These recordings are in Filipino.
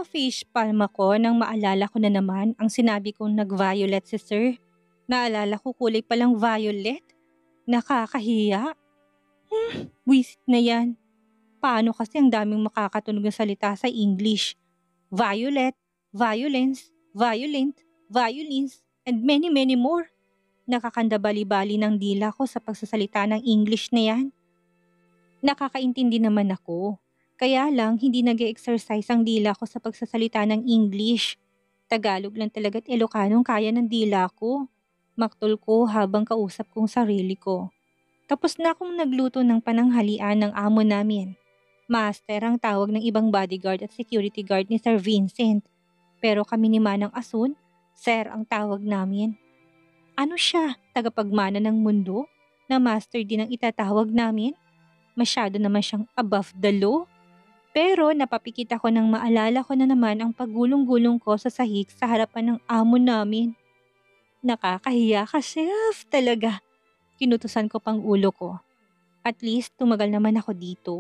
Napapa-face palm ako nang maalala ko na naman ang sinabi kong nag-violet si Sir. Naalala ko kulay palang violet. Nakakahiya. Wisit na yan. Paano kasi ang daming makakatunog na salita sa English? Violet, violence, violent, violins, and many many more. Nakakanda bali-bali ng dila ko sa pagsasalita ng English na yan. Nakakaintindi naman ako. Kaya lang hindi nag-exercise ang dila ko sa pagsasalita ng English. Tagalog lang talaga't Ilocanong kaya ng dila ko. Maktol ko habang kausap kong sarili ko. Tapos na akong nagluto ng pananghalian ng amo namin. Master ang tawag ng ibang bodyguard at security guard ni Sir Vincent. Pero kami ni Manang Asun, Sir ang tawag namin. Ano siya, tagapagmana ng mundo? Na master din ang itatawag namin? Masyado naman siyang above the law. Pero napapikit ako nang maalala ko na naman ang paggulong-gulong ko sa sahig sa harapan ng amo namin. Nakakahiya ka, chef, talaga. Kinutusan ko pang ulo ko. At least tumagal naman ako dito.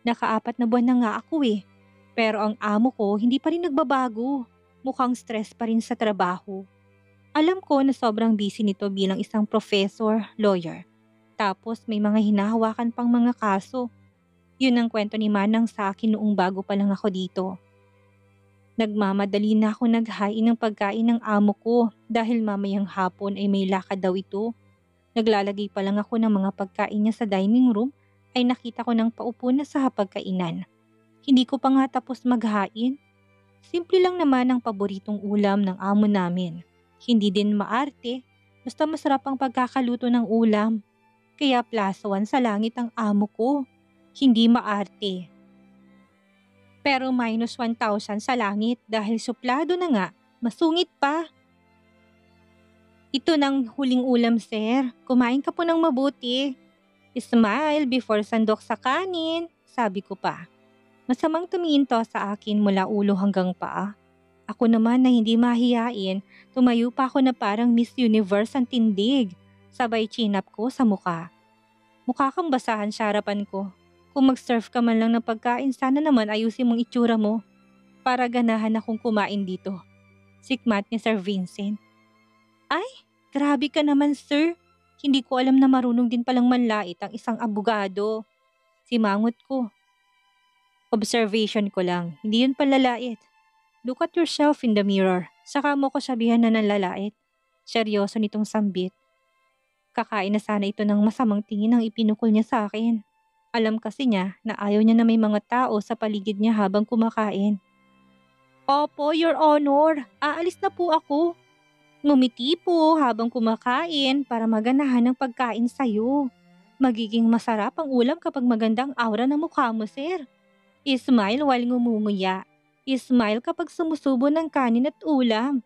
Naka-4 na buwan na nga ako eh. Pero ang amo ko hindi pa rin nagbabago. Mukhang stress pa rin sa trabaho. Alam ko na sobrang busy nito bilang isang professor, lawyer. Tapos may mga hinahawakan pang mga kaso. Yun ang kwento ni Manang sa akin noong bago pa lang ako dito. Nagmamadali na ako naghain ng pagkain ng amo ko dahil mamayang hapon ay may lakad daw ito. Naglalagay pa lang ako ng mga pagkain niya sa dining room ay nakita ko ng paupo na sa hapagkainan. Hindi ko pa nga tapos maghain. Simple lang naman ang paboritong ulam ng amo namin. Hindi din maarte, basta masarap ang pagkakaluto ng ulam. Kaya +1 sa langit ang amo ko. Hindi maarte. Pero -1,000 sa langit dahil suplado na nga, masungit pa. Ito ng huling ulam, sir. Kumain ka po ng mabuti. Smile before sandok sa kanin, sabi ko pa. Masamang tumingin to sa akin mula ulo hanggang paa. Ako naman na hindi mahiyain, tumayo pa ako na parang Miss Universe ang tindig. Sabay chin-up ko sa mukha. Mukha kang basahan sa harapan ko. Kung mag-serve ka man lang ng pagkain, sana naman ayusin mong itsura mo. Para ganahan akong kumain dito. Sikmat ni Sir Vincent. Ay, grabe ka naman sir. Hindi ko alam na marunong din palang manlait ang isang abogado. Simangot ko. Observation ko lang, hindi yun palalait. Look at yourself in the mirror. Saka mo ko sabihan na nalalait. Seryoso nitong sambit. Kakain na sana ito ng masamang tingin ang ipinukol niya sa akin. Alam kasi niya na ayaw niya na may mga tao sa paligid niya habang kumakain. Opo, Your Honor. Aalis na po ako. Ngumiti po habang kumakain para maganahan ng pagkain sa'yo. Magiging masarap ang ulam kapag magandang aura ng mukha mo, sir. Smile while ngumunguya. Smile kapag sumusubo ng kanin at ulam.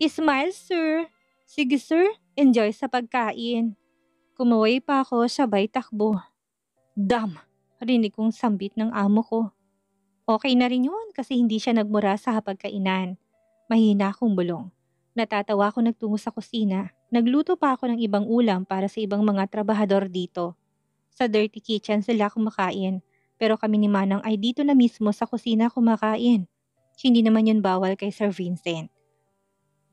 Smile, sir. Sige, sir. Enjoy sa pagkain. Kumaway pa ako sabay takbo. Damn! Rinig kong sambit ng amo ko. Okay na rin yun kasi hindi siya nagmura sa hapagkainan. Mahina akong bulong. Natatawa ako nagtungo sa kusina. Nagluto pa ako ng ibang ulam para sa ibang mga trabahador dito. Sa dirty kitchen sila kumakain. Pero kami ni Manang ay dito na mismo sa kusina kumakain. Hindi naman yun bawal kay Sir Vincent.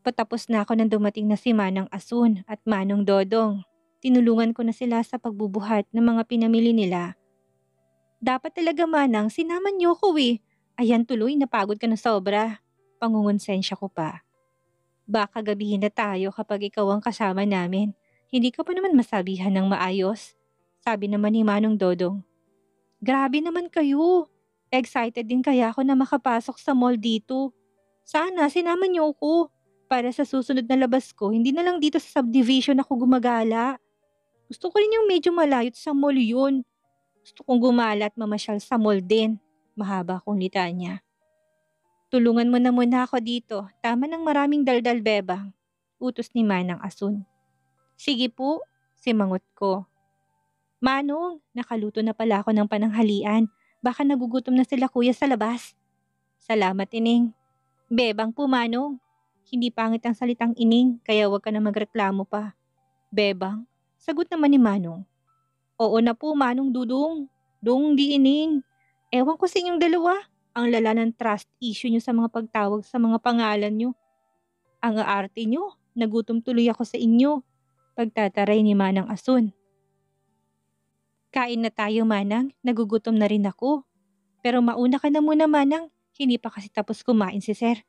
Patapos na ako nang dumating na si Manang Asun at Manong Dodong. Tinulungan ko na sila sa pagbubuhat ng mga pinamili nila. Dapat talaga Manang, sinaman niyo ko eh. Ayan tuloy, napagod ka na sobra. Pangungonsensya ko pa. Baka gabihin na tayo kapag ikaw ang kasama namin. Hindi ka pa naman masabihan ng maayos. Sabi naman ni Manong Dodong. Grabe naman kayo. Excited din kaya ako na makapasok sa mall dito. Sana sinaman niyo ko. Para sa susunod na labas ko, hindi na lang dito sa subdivision ako gumagala. Gusto ko rin yung medyo malayo sa mall yun. Gusto kong gumala at mamasyal sa mall din. Mahaba akong litanya. Tulungan mo na muna ako dito. Tama ng maraming daldal bebang. Utos ni Manang Asun. Sige po, simangot ko. Manong, nakaluto na pala ako ng pananghalian. Baka nagugutom na sila kuya sa labas. Salamat ining. Bebang po Manong. Hindi pangit ang salitang ining kaya wag ka na magreklamo pa. Bebang? Sagot naman ni Manong. Oo na po Manong Dudong. Dong di ining. Ewan ko sa inyong dalawa. Ang lala ng trust issue niyo sa mga pagtawag sa mga pangalan niyo. Ang aarte niyo, nagutom tuloy ako sa inyo. Pagtataray ni Manang Asun. Kain na tayo Manang, nagugutom na rin ako. Pero mauna ka na muna Manang, hindi pa kasi tapos kumain si Sir.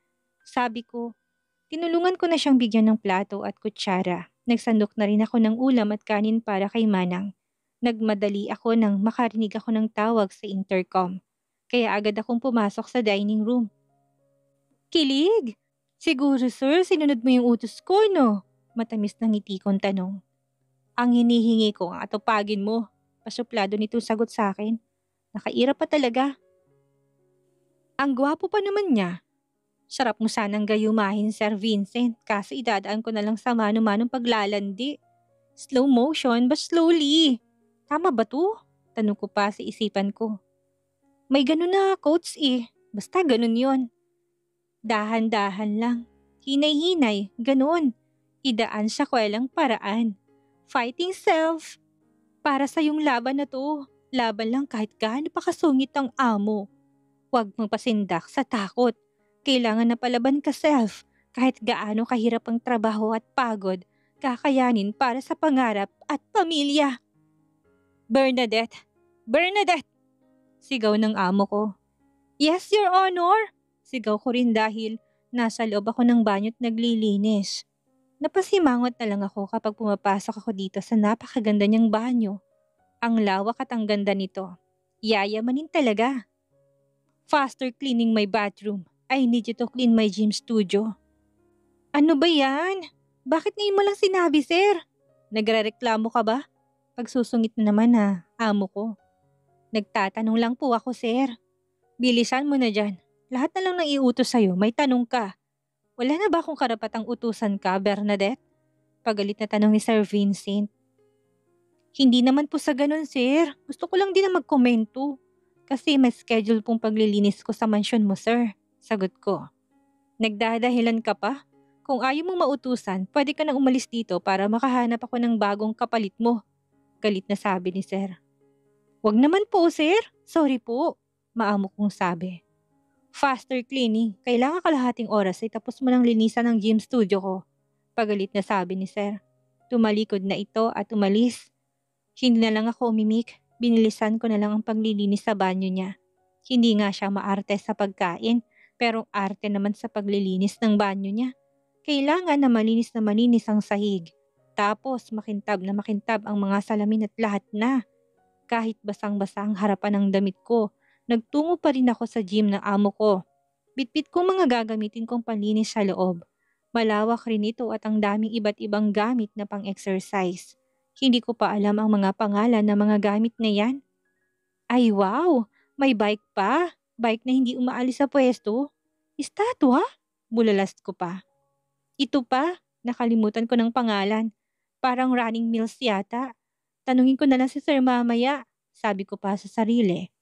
Sabi ko, tinulungan ko na siyang bigyan ng plato at kutsara. Nagsandok na rin ako ng ulam at kanin para kay Manang. Nagmadali ako nang makarinig ako ng tawag sa intercom. Kaya agad akong pumasok sa dining room. Kilig! Siguro sir, sinunod mo yung utos ko, no? Matamis na ngiti kong tanong. Ang hinihingi ko ang atupagin mo. Pasuplado nito sagot sa akin. Nakaira pa talaga. Ang gwapo pa naman niya. Sarap mo sanang gayumahin, Sir Vincent, kaso idadaan ko na lang sa mano-manong paglalandi. Slow motion, but slowly. Tama ba to? Tanong ko pa sa isipan ko. May ganun na quotes eh. Basta ganun yon. Dahan-dahan lang. Hinay-hinay, ganun. Idaan sa kwelang paraan. Fighting self. Para sa yung laban na to. Laban lang kahit gaano pa kasungit ang amo. Huwag mong pasindak sa takot. Kailangan na palaban ka self. Kahit gaano kahirap ang trabaho at pagod, kakayanin para sa pangarap at pamilya. Bernadette! Bernadette! Sigaw ng amo ko. Yes, Your Honor! Sigaw ko rin dahil nasa loob ako ng banyo't naglilinis. Napasimangot na lang ako kapag pumapasok ako dito sa napakaganda niyang banyo. Ang lawak at ang ganda nito. Yayamanin talaga. Faster cleaning my bathroom. I need you to clean my gym studio. Ano ba yan? Bakit ngayon mo lang sinabi, sir? Nagrereklamo ka ba? Pagsusungit na naman amo ko. Nagtatanong lang po ako, sir. Bilisan mo na dyan. Lahat na lang nang iutos sa'yo, may tanong ka. Wala na ba akong karapatang utusan ka, Bernadette? Pagalit na tanong ni Sir Vincent. Hindi naman po sa ganun, sir. Gusto ko lang din na magkomento. Kasi may schedule pong paglilinis ko sa mansyon mo, sir. Sagot ko. Nagdadahilan ka pa? Kung ayaw mong mautusan, pwede ka nang umalis dito para makahanap ako ng bagong kapalit mo. Galit na sabi ni sir. Wag naman po, sir. Sorry po. Maamo kong sabi. Faster cleaning. Kailangan kalahating oras ay tapos mo lang linisan ang gym studio ko. Pagalit na sabi ni sir. Tumalikod na ito at umalis. Hindi na lang ako umimik. Binilisan ko na lang ang paglilinis sa banyo niya. Hindi nga siya maarte sa pagkain, pero arte naman sa paglilinis ng banyo niya. Kailangan na malinis ang sahig. Tapos makintab na makintab ang mga salamin at lahat na. Kahit basang-basa ang harapan ng damit ko, nagtungo pa rin ako sa gym ng amo ko. Bitbit ko mga gagamitin kong panlinis sa loob. Malawak rin ito at ang daming iba't ibang gamit na pang-exercise. Hindi ko pa alam ang mga pangalan ng mga gamit na yan. Ay wow! May bike pa! Bike na hindi umaalis sa pwesto. Estatwa? Bulalas ko pa. Ito pa, nakalimutan ko ng pangalan. Parang running meals yata. Tanungin ko na lang si sir mamaya. Sabi ko pa sa sarili.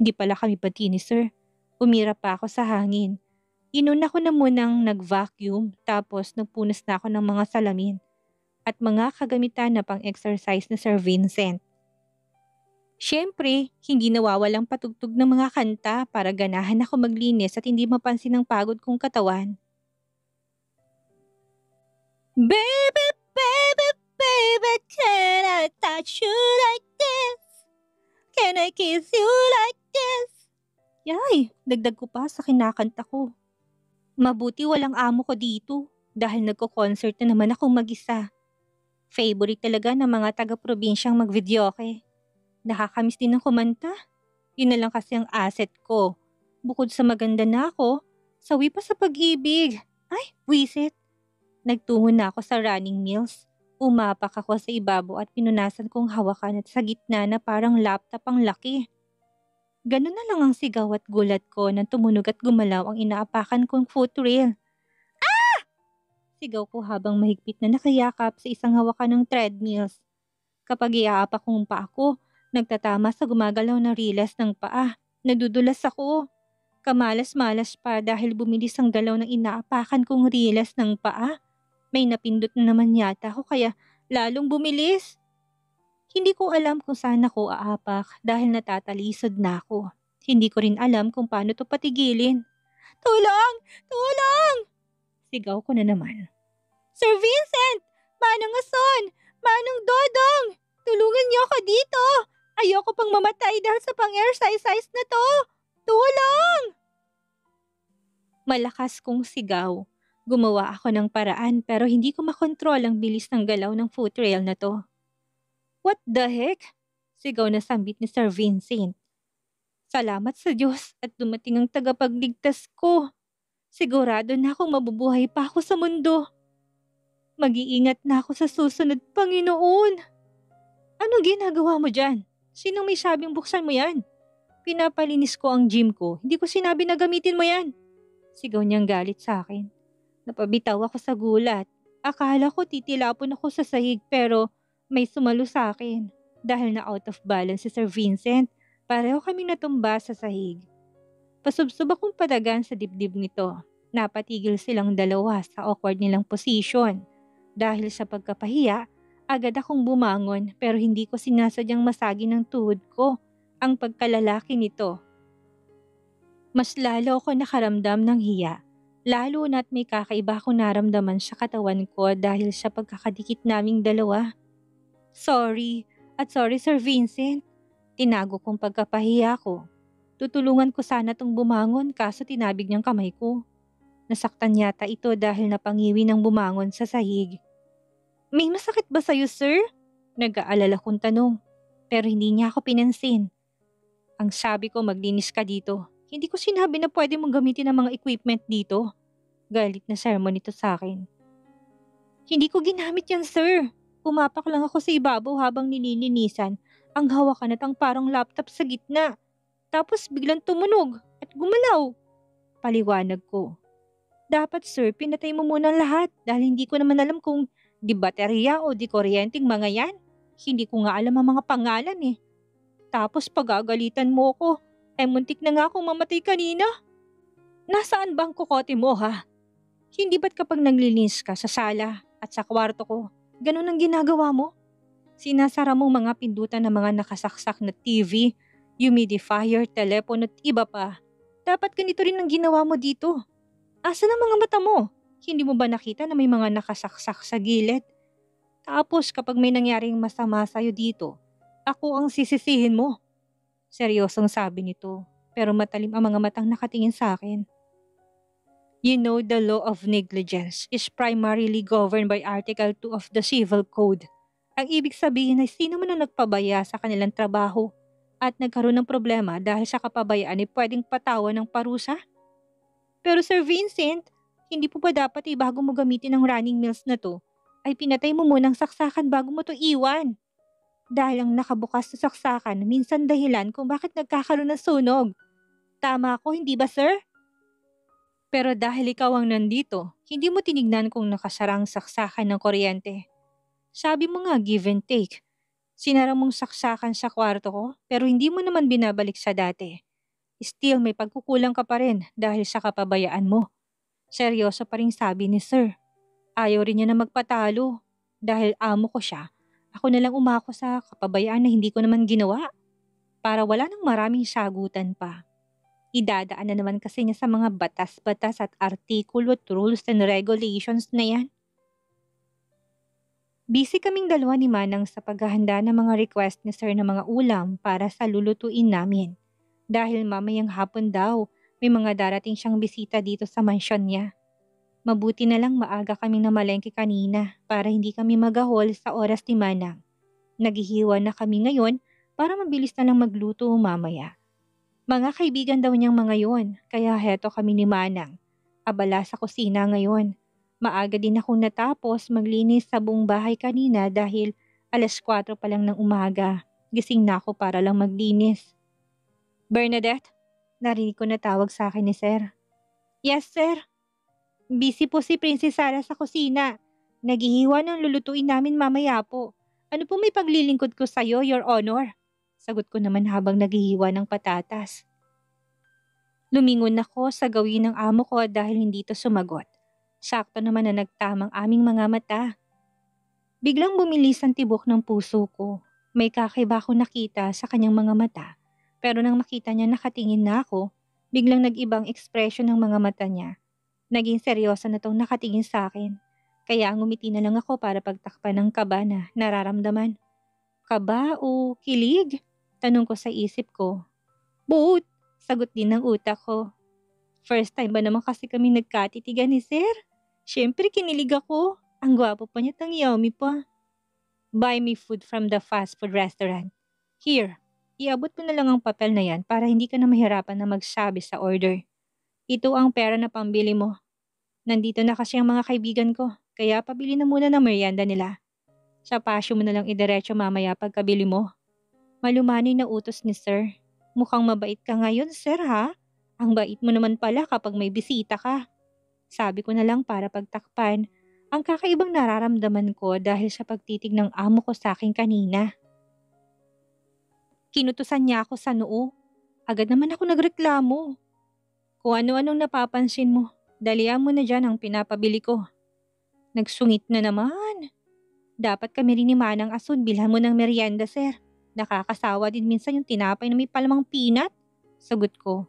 Di pala kami pati ni sir. Umira pa ako sa hangin. Inuna ko na munang nag-vacuum tapos nagpunas na ako ng mga salamin at mga kagamitan na pang-exercise na Sir Vincent. Siyempre, hindi nawawalang patugtog ng mga kanta para ganahan ako maglinis at hindi mapansin ang pagod kong katawan. Baby, baby, baby, can I touch you like this? Can I kiss you like this? Yay, dagdag ko pa sa kinakanta ko. Mabuti walang amo ko dito dahil nagko-concert na naman akong mag-isa. Favorite talaga ng mga taga-probinsyang mag-videoke. Nakakamiss din ng kumanta. Yun na lang kasi ang asset ko. Bukod sa maganda na ako, sawi pa sa pag-ibig. Ay, wisit. Nagtungo na ako sa running meals. Umapak ako sa ibabaw at pinunasan kong hawakan at sa gitna na parang laptop ang laki. Ganun na lang ang sigaw at gulat ko nang tumunog at gumalaw ang inaapakan kong footrail. Sigaw ko habang mahigpit na nakayakap sa isang hawakan ng treadmills. Kapag iaapak kong pa ako, nagtatama sa gumagalaw na riles ng paa. Nadudulas ako. Kamalas-malas pa dahil bumilis ang galaw ng inaapakan kong riles ng paa. May napindot na naman yata ako kaya lalong bumilis. Hindi ko alam kung saan ako aapak dahil natatalisod na ako. Hindi ko rin alam kung paano to patigilin. Tulong! Tulong! Sigaw ko na naman. Sir Vincent! Manang Ason! Manang Dodong! Tulungan niyo ako dito! Ayoko pang mamatay dahil sa pang-exercise na to! Tulong! Malakas kong sigaw. Gumawa ako ng paraan pero hindi ko makontrol ang bilis ng galaw ng footrail na to. What the heck? Sigaw na sambit ni Sir Vincent. Salamat sa Diyos at dumating ang tagapagligtas ko. Sigurado na akong mabubuhay pa ako sa mundo. Mag-iingat na ako sa susunod, Panginoon. Anong ginagawa mo dyan? Sinong may sabing buksan mo yan? Pinapalinis ko ang gym ko. Hindi ko sinabi na gamitin mo yan. Sigaw niyang galit sa akin. Napabitaw ako sa gulat. Akala ko titilapon ako sa sahig pero may sumalo sa akin. Dahil na out of balance si Sir Vincent, pareho kami natumba sa sahig. Pasubsob akong patagan sa dibdib nito. Napatigil silang dalawa sa awkward nilang position. Dahil sa pagkapahiya, agad akong bumangon pero hindi ko sinasadyang masagi ng tuhod ko ang pagkalalaki nito. Mas lalo ako nakaramdam ng hiya, lalo na't may kakaiba akong naramdaman sa katawan ko dahil sa pagkakadikit naming dalawa. Sorry, at sorry Sir Vincent. Tinago kong pagkapahiya ko. Tutulungan ko sana tong bumangon kaso tinabig niyang kamay ko. Nasaktan yata ito dahil napangiwi ng bumangon sa sahig. May masakit ba sa'yo, sir? Nag-aalala kong tanong, pero hindi niya ako pinansin. Ang sabi ko maglinis ka dito. Hindi ko sinabi na pwede mong gamitin ang mga equipment dito. Galit na sermon ito sa akin. Hindi ko ginamit yan, sir. Pumapak lang ako sa ibabaw habang nililinisan. Ang hawakan at ang parang laptop sa gitna. Tapos biglang tumunog at gumalaw. Paliwanag ko. Dapat sir, pinatay mo muna lahat dahil hindi ko naman alam kung di baterya o di kuryenteng mga yan. Hindi ko nga alam ang mga pangalan eh. Tapos pagagalitan mo ko, muntik na nga akong mamatay kanina. Nasaan ba ang kokote mo ha? Hindi ba't kapag naglilinis ka sa sala at sa kwarto ko, ganun ang ginagawa mo? Sinasara mo mga pindutan ng mga nakasaksak na TV, humidifier, telepono at iba pa. Dapat ganito rin ang ginawa mo dito. Asan ang mga mata mo? Hindi mo ba nakita na may mga nakasaksak sa gilid? Tapos kapag may nangyaring masama sa'yo dito, ako ang sisisihin mo. Seryosong sabi nito, pero matalim ang mga matang nakatingin sa akin. You know the law of negligence is primarily governed by Article 2 of the Civil Code. Ang ibig sabihin ay sino man ang nagpabaya sa kanilang trabaho at nagkaroon ng problema dahil sa kapabayaan ay pwedeng patawan ng parusa? Pero Sir Vincent, hindi po ba dapat bago mo gamitin ang running meals na to, ay pinatay mo munang saksakan bago mo to iwan? Dahil ang nakabukas sa saksakan minsan dahilan kung bakit nagkakaroon ng sunog. Tama ako, hindi ba sir? Pero dahil ikaw ang nandito, hindi mo tinignan kung nakasarang saksakan ng kuryente. Sabi mo nga give and take. Sinara mong saksakan sa kwarto ko pero hindi mo naman binabalik sa dati. Still may pagkukulang ka pa rin dahil sa kapabayaan mo. Seryoso pa rin sabi ni sir. Ayaw rin niya na magpatalo. Dahil amo ko siya, ako na lang umako sa kapabayaan na hindi ko naman ginawa. Para wala nang maraming sagutan pa. Idadaan na naman kasi niya sa mga batas-batas at artikulo at rules and regulations na yan. Busy kaming dalawa ni Manang sa paghahanda ng mga request ni sir ng mga ulam para sa lulutuin namin. Dahil mamayang hapon daw, may mga darating siyang bisita dito sa mansyon niya. Mabuti na lang maaga kaming namalengke kanina para hindi kami magahol sa oras ni Manang. Naghihiwa na kami ngayon para mabilis na lang magluto mamaya. Mga kaibigan daw niyang mga yon, kaya heto kami ni Manang. Abala sa kusina ngayon. Maaga din akong natapos maglinis sa buong bahay kanina dahil 4:00 pa lang ng umaga. Gising na ako para lang maglinis. Bernadette, narinig ko na tawag sa akin ni Sir. Yes, Sir. Busy po si Princess Sarah sa kusina. Naghihiwa ng lulutuin namin mamaya po. Ano po may paglilingkod ko sa'yo, Your Honor? Sagot ko naman habang naghihiwa ng patatas. Lumingon ako sa gawin ng amo ko dahil hindi ito sumagot. Sakto naman na nagtamang aming mga mata. Biglang bumilis ang tibok ng puso ko. May kakaiba akong nakita sa kanyang mga mata. Pero nang makita niya nakatingin na ako, biglang nag-ibang ekspresyon ng mga mata niya. Naging seryoso na tong nakatingin sa akin. Kaya ngumiti na lang ako para pagtakpan ng kaba na nararamdaman. Kaba o kilig? Tanong ko sa isip ko. Both, sagot din ng utak ko. First time ba naman kasi kami nagkatitigan ni Sir? Siyempre kinilig ako. Ang gwapo pa niya, ang yummy pa. Buy me food from the fast food restaurant. Here, iabot mo na lang ang papel na yan para hindi ka na mahirapan na magsabi sa order. Ito ang pera na pambili mo. Nandito na kasi ang mga kaibigan ko, kaya pabili na muna ng merienda nila. Sa pasyo mo na lang idiretso mamaya pagkabili mo. Malumanay na utos ni Sir. Mukhang mabait ka ngayon, Sir, ha? Ang bait mo naman pala kapag may bisita ka. Sabi ko na lang para pagtakpan ang kakaibang nararamdaman ko dahil sa pagtitig ng amo ko sa akin kanina. Kinutusan niya ako sa noo. Agad naman ako nagreklamo. Kung ano-anong napapansin mo, dalian mo na dyan ang pinapabili ko. Nagsungit na naman. Dapat kami rin ni Manang Asun bilhan mo ng merienda, Sir. Nakakasawa din minsan yung tinapay na may palamang peanut. Sagot ko.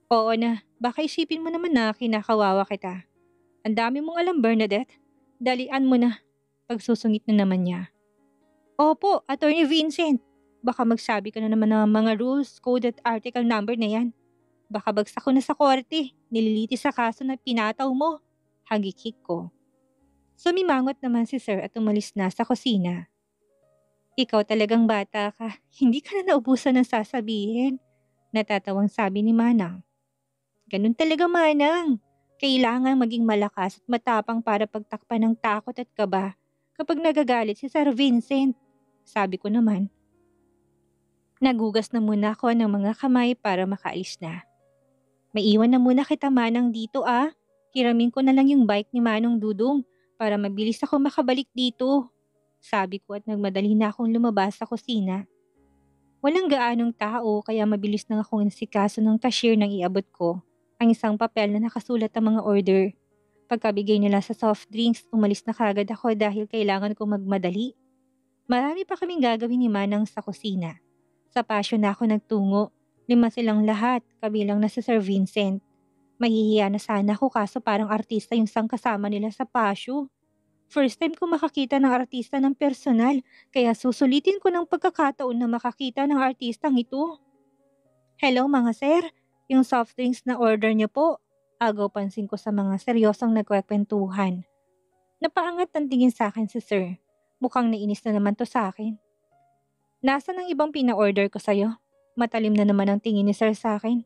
Oo na, baka isipin mo naman na kinakawawa kita. Ang dami mong alam, Bernadette. Dalian mo na. Pagsusungit na naman niya. Opo, Attorney Vincent. Baka magsabi ka na naman ng mga rules, code at article number na yan. Baka bagsak ko na sa korte. Nililiti sa kaso na pinataw mo. Hagikik ko. Sumimangot naman si Sir at umalis na sa kusina. Ikaw talagang bata ka. Hindi ka na naubusan ng sasabihin. Natatawang sabi ni Manang. Ganun talaga, Manang. Kailangan maging malakas at matapang para pagtakpan ng takot at kaba kapag nagagalit si Sir Vincent. Sabi ko naman. Nagugas na muna ako ng mga kamay para makaalis na. Maiwan na muna kita, Manang, dito ah. Hiramin ko na lang yung bike ni Manong Dudong para mabilis ako makabalik dito. Sabi ko at nagmadali na akong lumabas sa kusina. Walang gaanong tao kaya mabilis na akong nasikaso ng cashier nang iabot ko ang isang papel na nakasulat ang mga order. Pagkabigay nila sa soft drinks, umalis na kagad ako dahil kailangan ko magmadali. Marami pa kaming gagawin ni Manang sa kusina. Sa pasyo na ako nagtungo. 5 silang lahat, kabilang na si Sir Vincent. Mahihiya na sana ako kaso parang artista yung kasama nila sa pasyo. First time ko makakita ng artista ng personal, kaya susulitin ko ng pagkakataon na makakita ng artistang ito. Hello mga sir, yung soft drinks na order niyo po. Agaw pansin ko sa mga seryosong nagkwekwentuhan. Napaangat ang tingin sa akin si Sir. Mukhang nainis na naman to sa akin. Nasaan ang ibang pina-order ko sa'yo? Matalim na naman ang tingin ni Sir sa akin.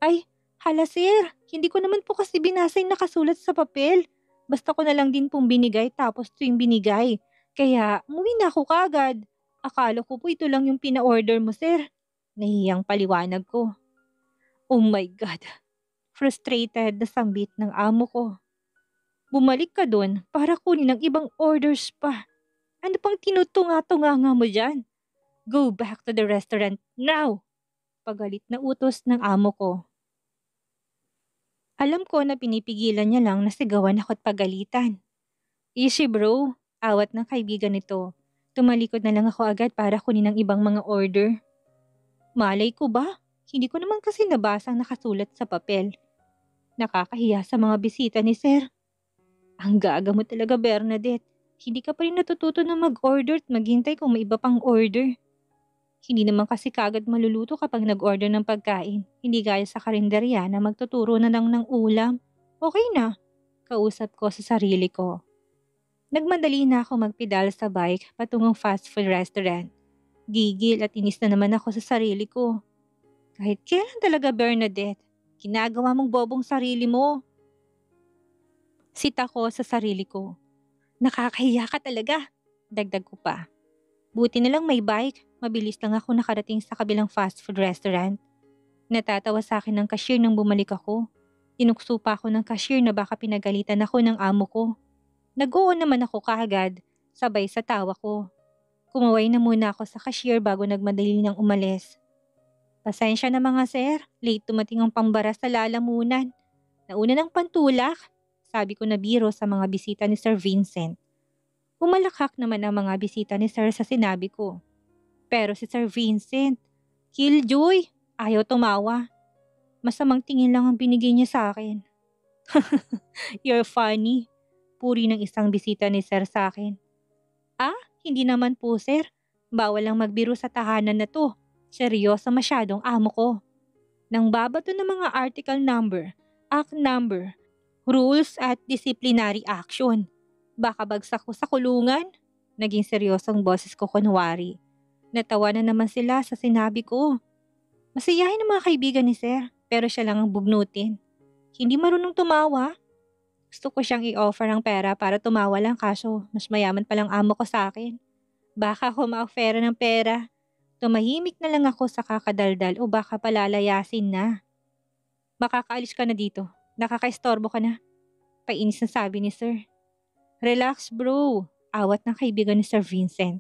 Ay, hala sir, hindi ko naman po kasi binasa yung nakasulat sa papel. Basta ko na lang din pong binigay tapos ito yung binigay. Kaya umuwi na ako kagad. Akala ko po ito lang yung pina-order mo, sir. Nahihiyang paliwanag ko. Oh my God. Frustrated na sambit ng amo ko. Bumalik ka dun para kunin ang ibang orders pa. Ano pang tinutunga-tunga nga mo dyan? Go back to the restaurant now! Pagalit na utos ng amo ko. Alam ko na pinipigilan niya lang na sigawan ako at pagalitan. Easy bro, awat ng kaibigan nito. Tumalikod na lang ako agad para kunin ang ibang mga order. Malay ko ba? Hindi ko naman kasi nabasang nakasulat sa papel. Nakakahiya sa mga bisita ni Sir. Ang gaga mo talaga, Bernadette. Hindi ka pa rin natututo na mag-order at maghintay kung may iba pang order. Hindi naman kasi kagad maluluto kapag nag-order ng pagkain. Hindi gaya sa karinderya na magtuturo na lang ng ulam. Okay na. Kausap ko sa sarili ko. Nagmadali na ako magpedal sa bike patungong fast food restaurant. Gigil at inis na naman ako sa sarili ko. Kahit kailan talaga, Bernadette, ginagawa mong bobong sarili mo. Sita ko sa sarili ko. Nakakahiya ka talaga. Dagdag ko pa. Buti na lang may bike. Mabilis lang ako nakarating sa kabilang fast food restaurant. Natatawa sa akin ng cashier nang bumalik ako. Tinukso pa ako ng cashier na baka pinagalitan ako ng amo ko. Nag-oo naman ako kaagad, sabay sa tawa ko. Kumaway na muna ako sa cashier bago nagmadali nang umalis. Pasensya na mga sir, late tumating ang pambara sa lalamunan. Nauna ng pantulak, sabi ko na biro sa mga bisita ni Sir Vincent. Umalakhak naman ang mga bisita ni Sir sa sinabi ko. Pero si Sir Vincent, Killjoy! Ayaw tumawa. Masamang tingin lang ang binigay niya sa akin. You're funny. Puri ng isang bisita ni Sir sa akin. Ah, hindi naman po sir. Bawal lang magbiro sa tahanan na to. Seryoso masyadong amo ko. Nang babato ng mga article number, act number, rules at disciplinary action. Baka bagsak ko sa kulungan? Naging seryosong boses ko kunwari. Natawa na naman sila sa sinabi ko. Masiyahin ang mga kaibigan ni Sir, pero siya lang ang bugnutin. Hindi marunong tumawa. Gusto ko siyang i-offer ang pera para tumawa lang kaso mas mayaman palang amo ko sa akin. Baka ako ma-offera ng pera. Tumahimik na lang ako sa kakadaldal o baka palalayasin na. Makakaalis ka na dito. Nakakaistorbo ka na. Painis na sabi ni Sir. Relax bro. Awat ng kaibigan ni Sir Vincent.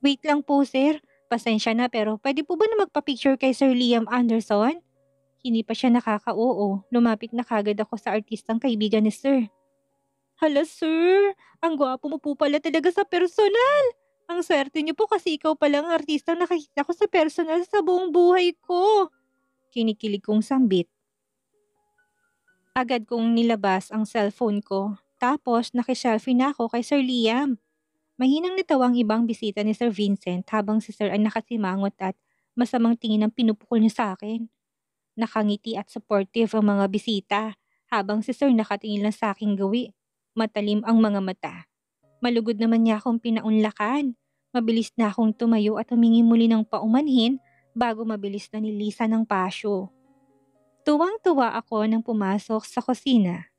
Wait lang po sir. Pasensya na pero pwede po ba na magpa-picture kay Sir Liam Anderson? Hindi pa siya nakaka-oo. Lumapit na kagad ako sa artistang kaibigan ni Sir. Hala sir, ang gwapo mo po pala talaga sa personal. Ang swerte niyo po kasi ikaw pala ang artistang nakikita ko sa personal sa buong buhay ko. Kinikilig kong sambit. Agad kong nilabas ang cellphone ko. Tapos nakiselfie na ako kay Sir Liam. Mahinang natawa ang ibang bisita ni Sir Vincent habang si Sir ay nakasimangot at masamang tingin ang pinupukol niya sa akin. Nakangiti at supportive ang mga bisita habang si Sir nakatingin lang sa aking gawi. Matalim ang mga mata. Malugod naman niya akong pinaunlakan. Mabilis na akong tumayo at humingi muli ng paumanhin bago mabilis na nilisan ng pasyo. Tuwang-tuwa ako nang pumasok sa kusina.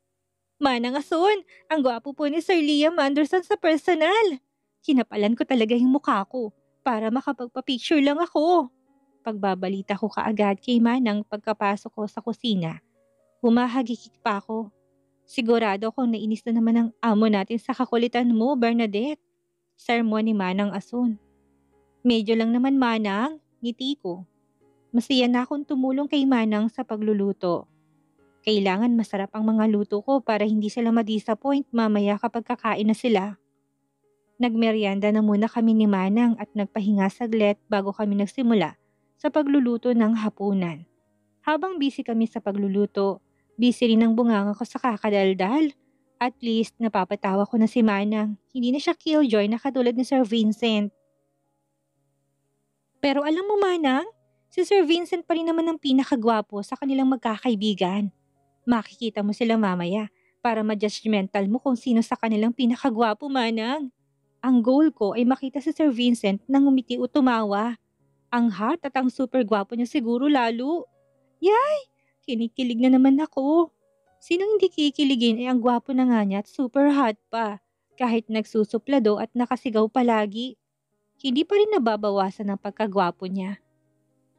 Manang ason, ang gwapo po ni Sir Liam Anderson sa personal. Kinapalan ko talaga yung mukha ko para makapagpa-picture lang ako. Pagbabalita ko kaagad kay Manang pagkapasok ko sa kusina. Humahagikik pa ako. Sigurado akong nainis na naman ang amo natin sa kakulitan mo, Bernadette. Sermon ni Manang Asun. Medyo lang naman Manang, ngiti ko. Masaya na akong tumulong kay Manang sa pagluluto. Kailangan masarap ang mga luto ko para hindi sila ma-disappoint mamaya kapag kakain na sila. Nagmeryenda na muna kami ni Manang at nagpahinga saglit bago kami nagsimula sa pagluluto ng hapunan. Habang busy kami sa pagluluto, busy rin ang bunganga ko sa kakadaldal. At least napapatawa ko na si Manang. Hindi na siya killjoy na katulad ni Sir Vincent. Pero alam mo Manang, si Sir Vincent pa rin naman ang pinakagwapo sa kanilang magkakaibigan. Makikita mo sila mamaya para ma-judgmental mo kung sino sa kanilang pinakagwapo Manang. Ang goal ko ay makita si Sir Vincent nang umiti o tumawa. Ang hot at ang super gwapo niya siguro lalo. Yay! Kinikilig na naman ako. Sinong hindi kikiligin ay ang gwapo na nga niya at super hot pa. Kahit nagsusuplado at nakasigaw palagi. Hindi pa rin nababawasan ang pagkagwapo niya.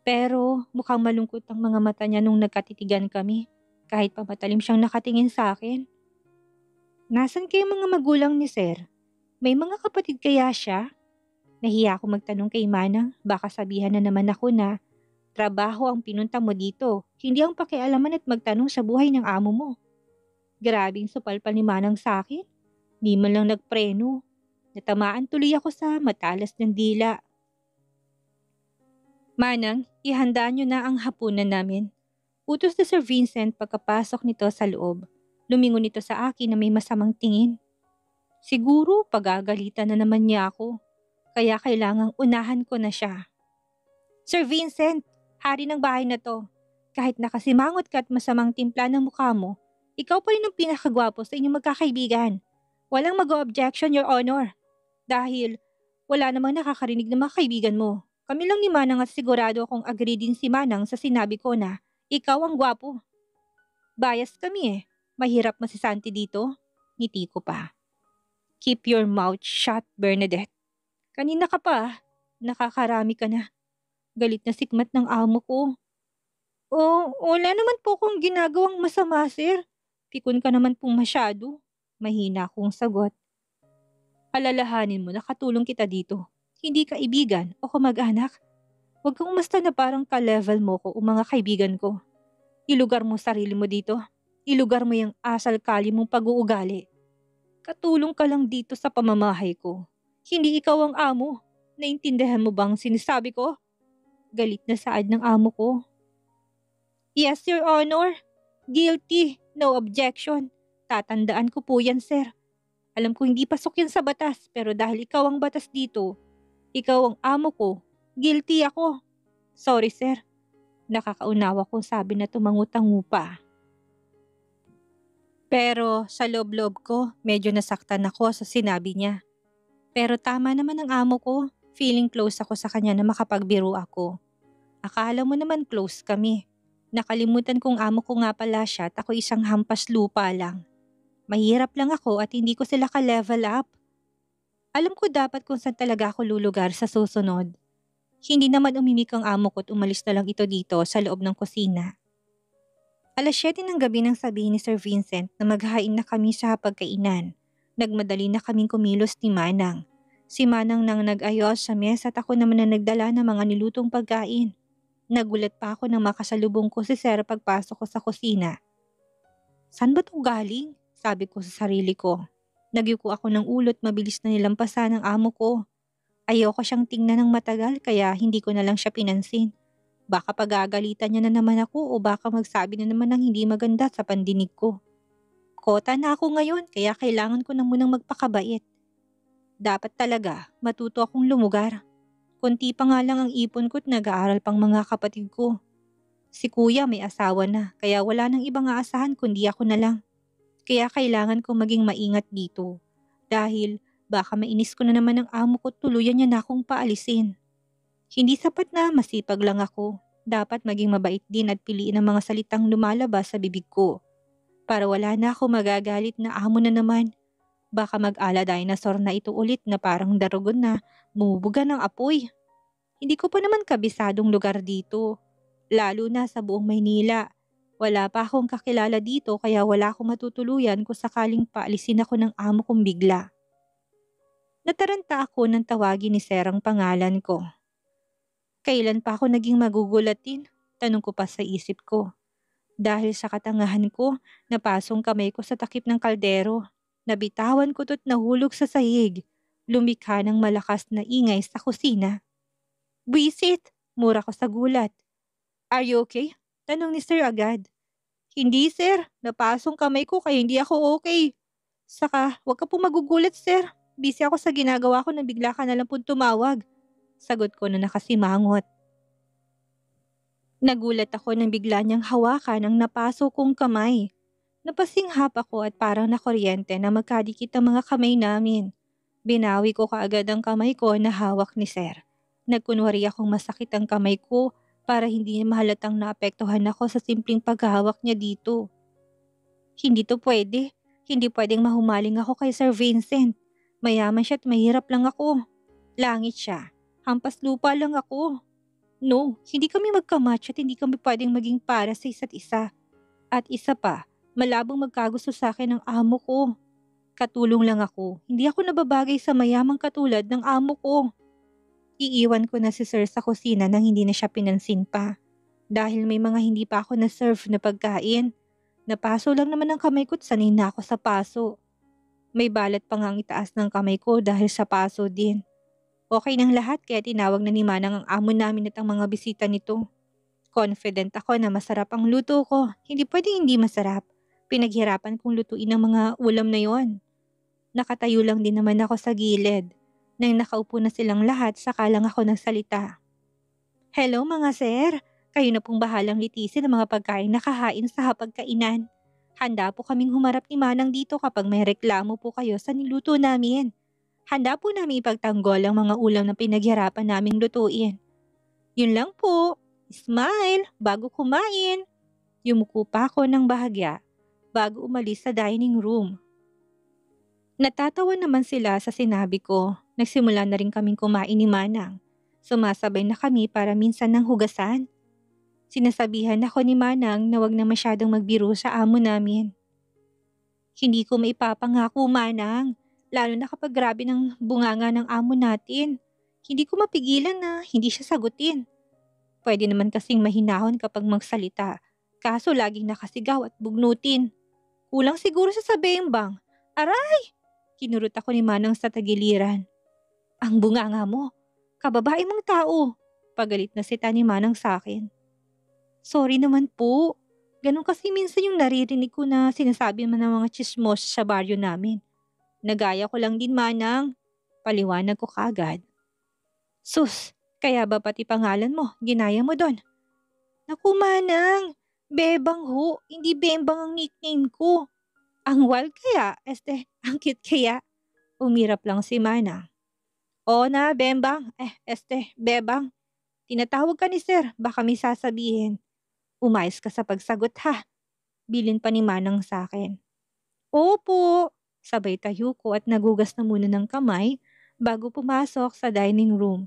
Pero mukhang malungkot ang mga mata niya nung nagkatitigan kami. Kahit pa matalim siyang nakatingin sa akin. Nasaan kayo mga magulang ni Sir? May mga kapatid kaya siya? Nahiya ako magtanong kay Manang, baka sabihan na naman ako na trabaho ang pinunta mo dito, hindi ang pakialaman at magtanong sa buhay ng amo mo. Grabing supalpal ni Manang sa akin, di man lang nagpreno. Natamaan tuloy ako sa matalas ng dila. Manang, ihanda niyo na ang hapunan namin. Utos na Sir Vincent pagkapasok nito sa loob. Lumingon nito sa akin na may masamang tingin. Siguro pagagalitan na naman niya ako. Kaya kailangang unahan ko na siya. Sir Vincent, hari ng bahay na to. Kahit nakasimangot ka at masamang timpla ng mukha mo, ikaw pa rin ang pinakagwapo sa inyong magkakaibigan. Walang mag-objection, Your Honor. Dahil wala namang nakakarinig ng mga kaibigan mo. Kami lang ni Manang at sigurado akong agree din si Manang sa sinabi ko na ikaw ang gwapo. Bias kami eh. Mahirap masisanti dito. Ngiti ko pa. Keep your mouth shut, Bernadette. Kanina ka pa, nakakarami ka na. Galit na sikmat ng amo ko. Oh, wala naman po akong ginagawang masama, sir. Pikon ka naman pong masyado. Mahina akong sagot. Alalahanin mo, nakatulong kita dito. Hindi kaibigan o kamag-anak. Huwag kang umasta na parang ka-level mo ko o mga kaibigan ko. Ilugar mo sarili mo dito. Ilugar mo yung asal-kali mong pag-uugali. Katulong ka lang dito sa pamamahay ko. Hindi ikaw ang amo. Naintindihan mo bang sinasabi ko? Galit na saad ng amo ko. Yes, Your Honor. Guilty. No objection. Tatandaan ko po yan, sir. Alam ko hindi pasok yan sa batas, pero dahil ikaw ang batas dito, ikaw ang amo ko, guilty ako. Sorry, sir. Nakakaunawa ko, sabi na tumangutangu pa. Pero sa loob-loob ko, medyo nasaktan ako sa sinabi niya. Pero tama naman ang amo ko. Feeling close ako sa kanya na makapagbiro ako. Akala mo naman close kami. Nakalimutan kong amo ko nga pala siya at ako isang hampas lupa lang. Mahirap lang ako at hindi ko sila ka-level up. Alam ko dapat kung saan talaga ako lulugar sa susunod. Hindi naman umimik ang amo ko at umalis na lang ito dito sa loob ng kusina. 7:00 ng gabi nang sabihin ni Sir Vincent na maghain na kami sa pagkainan. Nagmadali na kaming kumilos ni Manang. Si Manang nang nag-ayos sa mesa at ako naman na nagdala ng mga nilutong pagkain. Nagulat pa ako nang makasalubong ko si Sir pagpasok ko sa kusina. Saan ba ito galing? Sabi ko sa sarili ko. Nagyuko ako ng ulot, mabilis na nilampasan ng amo ko. Ayoko siyang tingnan ng matagal kaya hindi ko na lang siya pinansin. Baka pagagalitan niya na naman ako o baka magsabi na naman ng hindi maganda sa pandinig ko. Kota na ako ngayon kaya kailangan ko na munang magpakabait. Dapat talaga matuto akong lumugar. Kunti pa nga lang ang ipon ko at nag-aaral pang mga kapatid ko. Si kuya may asawa na kaya wala nang ibang aasahan kundi ako na lang. Kaya kailangan ko maging maingat dito. Dahil baka mainis ko na naman ang amo ko at tuluyan niya na akong paalisin. Hindi sapat na masipag lang ako. Dapat maging mabait din at piliin ang mga salitang lumalabas sa bibig ko. Para wala na ako magagalit na amo na naman. Baka mag-ala dinosaur na ito ulit na parang darugon na bumubuga ng apoy. Hindi ko pa naman kabisadong lugar dito. Lalo na sa buong Maynila. Wala pa akong kakilala dito kaya wala akong matutuluyan kung sakaling paalisin ako ng amo kong bigla. Nataranta ako nang tawagin ni Sir ang pangalan ko. Kailan pa ako naging magugulatin? Tanong ko pa sa isip ko. Dahil sa katangahan ko, napasong kamay ko sa takip ng kaldero. Nabitawan ko to't nahulog sa sahig. Lumikha ng malakas na ingay sa kusina. Buisit! Mura ko sa gulat. Are you okay? Tanong ni Sir agad. Hindi, sir. Napasong kamay ko kaya hindi ako okay. Saka, wag ka po magugulat, sir. Busy ako sa ginagawa ko na bigla ka na lang po tumawag. Sagot ko na nakasimangot. Nagulat ako nang bigla niyang hawakan ang napaso kong kamay. Napasinghap ako at parang nakuryente na magkadikit ang mga kamay namin. Binawi ko kaagad ang kamay ko na hawak ni Sir. Nagkunwari akong masakit ang kamay ko para hindi niya mahalatang naapektuhan ako sa simpleng paghahawak niya dito. Hindi to pwede. Hindi pwedeng mahumaling ako kay Sir Vincent. Mayaman siya at mahirap lang ako. Langit siya. Hampas lupa lang ako. No, hindi kami magkamatch at hindi kami pwedeng maging para sa isa't isa. At isa pa, malabong magkagusto sa akin ng amo ko. Katulong lang ako. Hindi ako nababagay sa mayamang katulad ng amo ko. Iiwan ko na si Sir sa kusina nang hindi na siya pinansin pa. Dahil may mga hindi pa ako na-serve na pagkain. Napaso lang naman ang kamay ko at sanay na ako sa paso. May balat pa nga ang itaas ng kamay ko dahil sa paso din. Okay ng lahat kaya tinawag na ni Manang ang amo namin at ang mga bisita nito. Confident ako na masarap ang luto ko. Hindi pwedeng hindi masarap. Pinaghirapan kong lutuin ang mga ulam na yon. Nakatayo lang din naman ako sa gilid. Nang nakaupo na silang lahat, saka lang ako nagsalita. Hello mga sir, kayo na pong bahalang litisin ang mga pagkain na kahain sa hapagkainan. Handa po kaming humarap ni Manang dito kapag may reklamo po kayo sa niluto namin. Handa po namin ipagtanggol ang mga ulam na pinaghirapan naming lutuin. Yun lang po. Smile bago kumain. Yumuko pa ako ng bahagya bago umalis sa dining room. Natatawa naman sila sa sinabi ko. Nagsimula na rin kaming kumain ni Manang. Sumasabay na kami para minsan ng hugasan. Sinasabihan ako ni Manang na wag na masyadong magbiro sa amo namin. Hindi ko maipapangako, Manang. Lalo na kapag grabe ng bunganga ng amo natin. Hindi ko mapigilan na hindi siya sagutin. Pwede naman kasing mahinahon kapag magsalita. Kaso laging nakasigaw at bugnutin. Kulang siguro sa beng-bang. Aray! Kinurot ako ni Manang sa tagiliran. Ang bunganga mo. Kababae mong tao. Pagalit na si ni Manang sa akin. Sorry naman po. Ganun kasi minsan yung naririnig ko na sinasabi mo ng mga chismos sa baryo namin. Nagaya ko lang din, Manang. Paliwanag ko kagad. Sus, kaya ba pati pangalan mo, ginaya mo doon? Naku, Manang. Bebang ho, hindi Bembang ang nickname ko. Ang wild kaya, ang cute kaya. Umirap lang si Manang. Oo na, Bembang. Bebang. Tinatawag ka ni Sir, baka may sasabihin. Umayos ka sa pagsagot ha. Bilin pa ni Manang sa akin. Opo. Sabay tayo ko at nagugas na muna ng kamay bago pumasok sa dining room.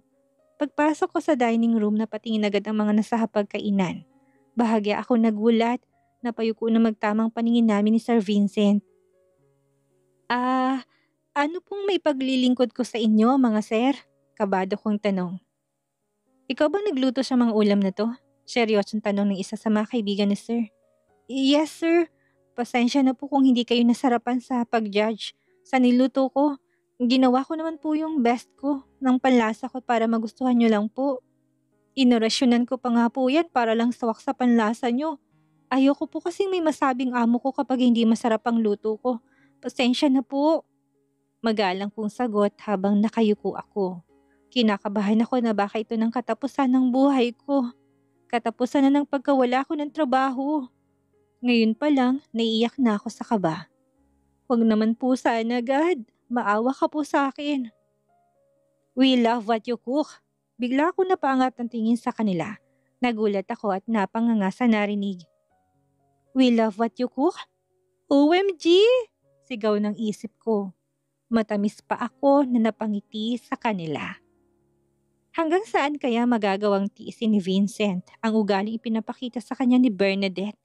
Pagpasok ko sa dining room, napatingin agad ang mga nasa hapagkainan. Bahagya ako nagulat, napayuko na magtamang paningin namin ni Sir Vincent. Ano pong may paglilingkod ko sa inyo, mga sir? Kabado kong tanong. Ikaw bang nagluto sa mga ulam na to? Seryosong tanong ng isa sa mga kaibigan ni Sir. Yes, sir. Pasensya na po kung hindi kayo nasarapan sa pag-judge sa niluto ko. Ginawa ko naman po yung best ko ng panlasa ko para magustuhan nyo lang po. Inorasyonan ko pa nga po yan para lang sawak sa panlasa nyo. Ayoko po kasing may masabing amo ko kapag hindi masarap ang luto ko. Pasensya na po. Magalang kong sagot habang nakayuko ako. Kinakabahan ako na baka ito ng katapusan ng buhay ko. Katapusan na ng pagkawala ko ng trabaho. Ngayon pa lang, naiiyak na ako sa kaba. Huwag naman po sana, God. Maawa ka po sa akin. We love what you cook. Bigla ako napangat ng tingin sa kanila. Nagulat ako at napanganga sa narinig. We love what you cook? OMG! Sigaw ng isip ko. Matamis pa ako na napangiti sa kanila. Hanggang saan kaya magagawang tiisin ni Vincent ang ugaling ipinapakita sa kanya ni Bernadette?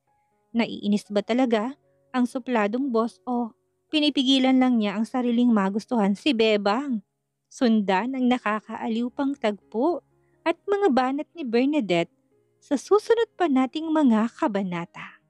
Naiinis ba talaga ang supladong boss o pinipigilan lang niya ang sariling magustuhan si Bebang? Sundan ang nakakaaliw pang tagpo at mga banat ni Bernadette sa susunod pa nating mga kabanata.